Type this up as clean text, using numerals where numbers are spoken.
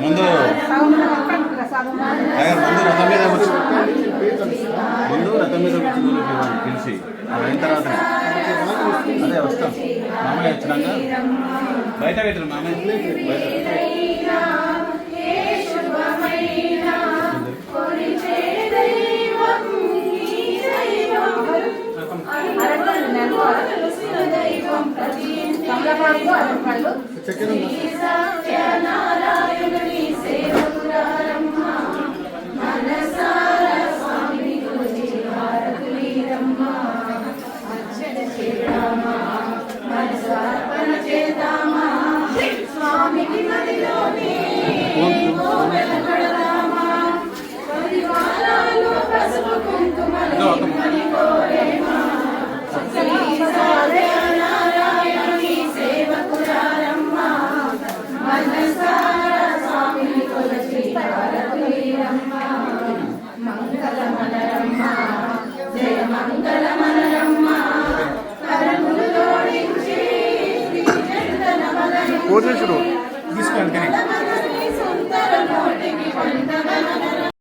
ముందు రథం మీద కూర్చుని పిలిచి అయిన తర్వాత అదే వస్తాం మామయ్య వచ్చినాక బయట పెట్టరు మామయ్య తీసుకున్నాను